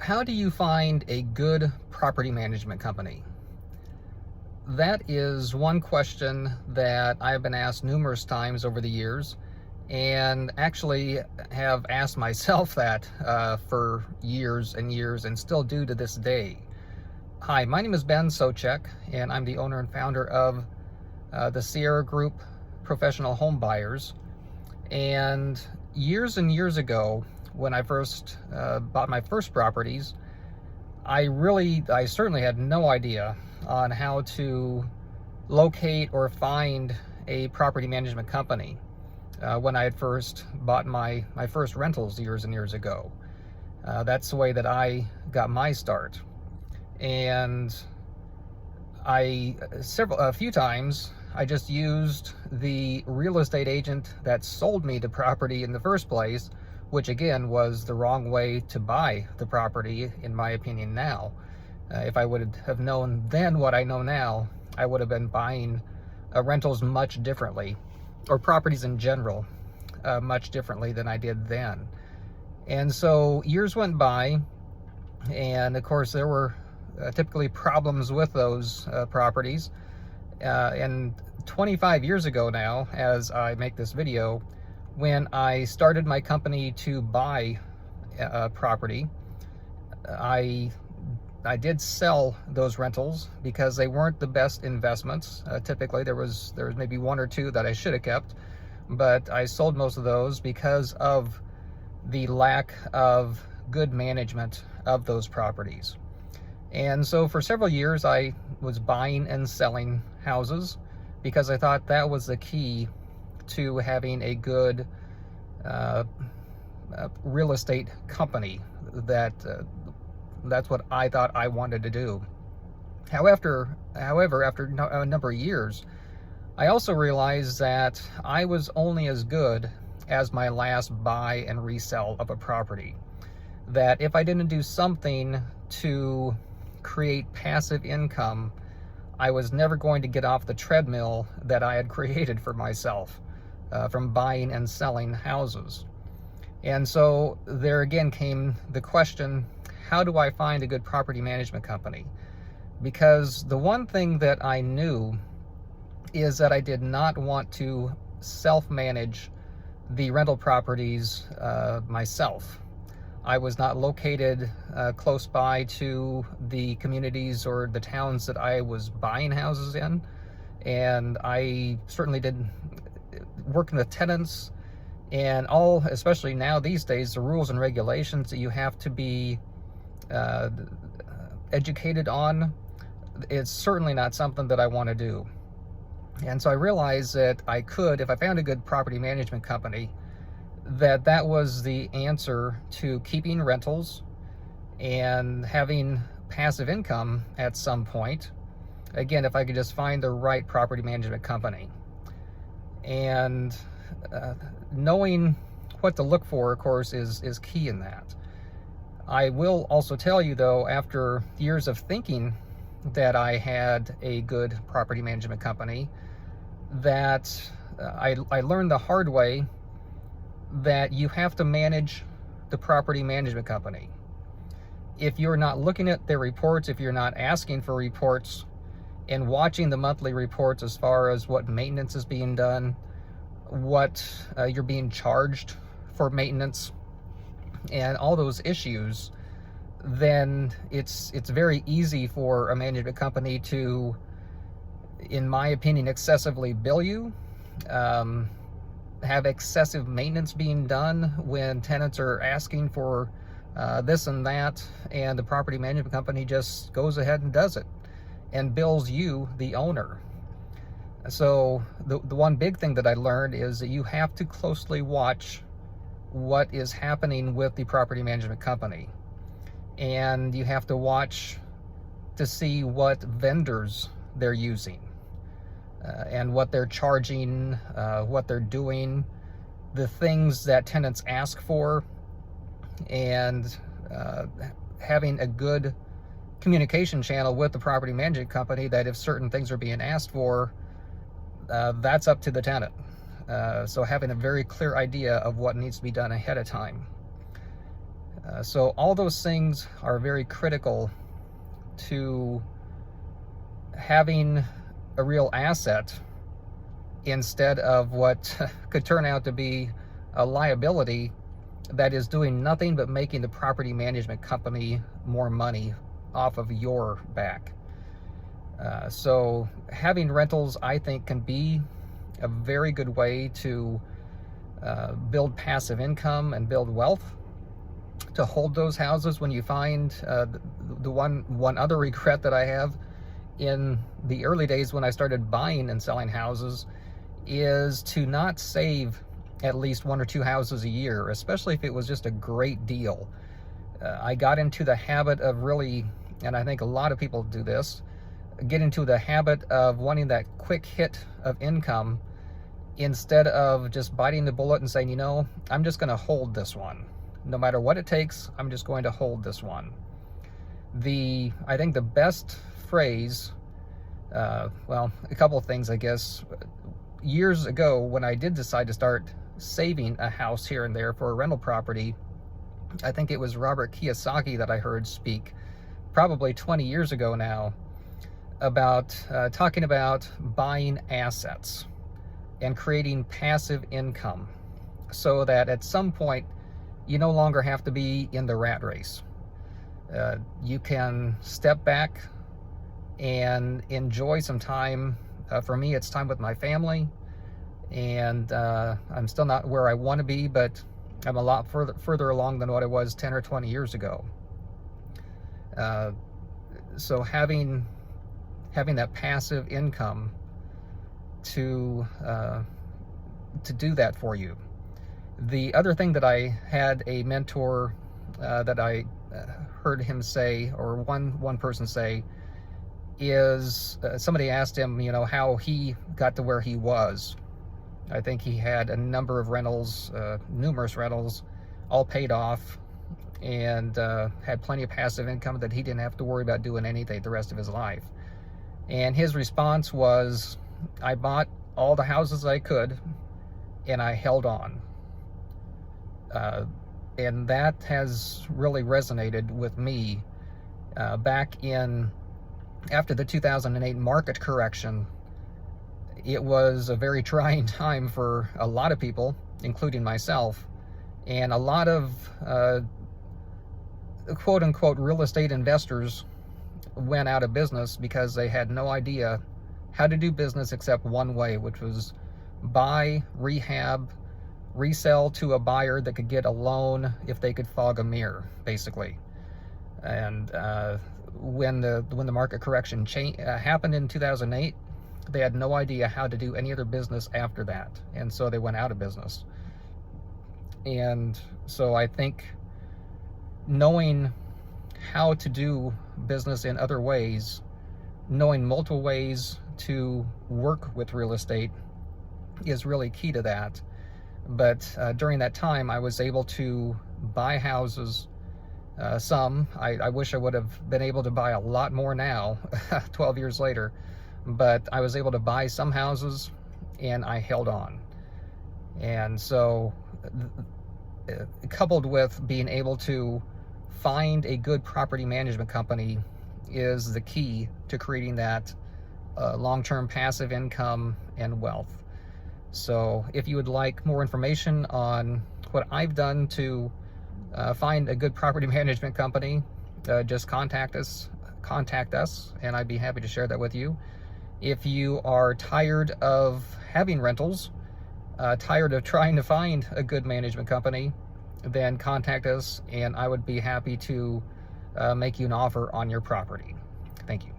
How do you find a good property management company? That is one question that I've been asked numerous times over the years, and actually have asked myself that for years and years, and still do to this day. Hi, my name is Ben Socek, and I'm the owner and founder of the Sierra Group Professional Home Buyers. And years ago, when I first bought my first properties, I certainly had no idea on how to locate or find a property management company when I had first bought my first rentals years and years ago. That's the way that I got my start. And a few times, I just used the real estate agent that sold me the property in the first place, which again was the wrong way to buy the property, in my opinion now. If I would have known then what I know now, I would have been buying rentals much differently, or properties in general, much differently than I did then. And so years went by, and of course there were typically problems with those properties. And 25 years ago now, as I make this video, when I started my company to buy property, I did sell those rentals because they weren't the best investments. Typically, there was maybe one or two that I should have kept, but I sold most of those because of the lack of good management of those properties. And so for several years, I was buying and selling houses because I thought that was the key to having a good real estate company. That's what I thought I wanted to do. However, after a number of years, I also realized that I was only as good as my last buy and resell of a property. That if I didn't do something to create passive income, I was never going to get off the treadmill that I had created for myself from buying and selling houses. And so there again came the question, how do I find a good property management company? Because the one thing that I knew is that I did not want to self-manage the rental properties myself. I was not located close by to the communities or the towns that I was buying houses in, and I certainly didn't work with tenants and all, especially now these days, the rules and regulations that you have to be educated on. It's certainly not something that I want to do. And so I realized that I could, if I found a good property management company, that was the answer to keeping rentals and having passive income at some point. Again, if I could just find the right property management company. And knowing what to look for, of course, is key in that. I will also tell you, though, after years of thinking that I had a good property management company, that I learned the hard way that you have to manage the property management company. If you're not looking at their reports, if you're not asking for reports and watching the monthly reports as far as what maintenance is being done, what you're being charged for maintenance, and all those issues, then it's very easy for a management company to, in my opinion, excessively bill you, have excessive maintenance being done when tenants are asking for this and that, and the property management company just goes ahead and does it and bills you, the owner. So the one big thing that I learned is that you have to closely watch what is happening with the property management company, and you have to watch to see what vendors they're using and what they're charging, what they're doing, the things that tenants ask for, and having a good communication channel with the property management company, that if certain things are being asked for, that's up to the tenant. So having a very clear idea of what needs to be done ahead of time. So all those things are very critical to having a real asset instead of what could turn out to be a liability that is doing nothing but making the property management company more money off of your back. So having rentals, I think, can be a very good way to build passive income and build wealth, to hold those houses when you find the one other regret that I have in the early days when I started buying and selling houses is to not save at least 1 or 2 houses a year, especially if it was just a great deal. I got into the habit of really, and I think a lot of people do this, get into the habit of wanting that quick hit of income instead of just biting the bullet and saying, you know, I'm just going to hold this one. No matter what it takes, I'm just going to hold this one. I think the best phrase, well, a couple of things, I guess. Years ago, when I did decide to start saving a house here and there for a rental property, I think it was Robert Kiyosaki that I heard speak probably 20 years ago now about talking about buying assets and creating passive income so that at some point you no longer have to be in the rat race. You can step back and enjoy some time. For me, it's time with my family, and I'm still not where I want to be, but I'm a lot further along than what I was 10 or 20 years ago. So having that passive income to do that for you. The other thing that I had a mentor that I heard him say, or one person say, is somebody asked him, you know, how he got to where he was. I think he had a number of rentals, numerous rentals, all paid off, and had plenty of passive income that he didn't have to worry about doing anything the rest of his life. And his response was, I bought all the houses I could, and I held on. And that has really resonated with me. After the 2008 market correction, it was a very trying time for a lot of people, including myself, and a lot of quote-unquote real estate investors went out of business because they had no idea how to do business except one way, which was buy, rehab, resell to a buyer that could get a loan if they could fog a mirror, basically. And when the market correction happened in 2008, they had no idea how to do any other business after that, and so they went out of business. And so I think knowing how to do business in other ways, knowing multiple ways to work with real estate is really key to that. But during that time, I was able to buy houses. Some, I wish I would have been able to buy a lot more now, 12 years later. But I was able to buy some houses, and I held on. And so, coupled with being able to find a good property management company is the key to creating that long-term passive income and wealth. So if you would like more information on what I've done to find a good property management company, just contact us, and I'd be happy to share that with you. If you are tired of having rentals, tired of trying to find a good management company, then contact us, and I would be happy to make you an offer on your property. Thank you.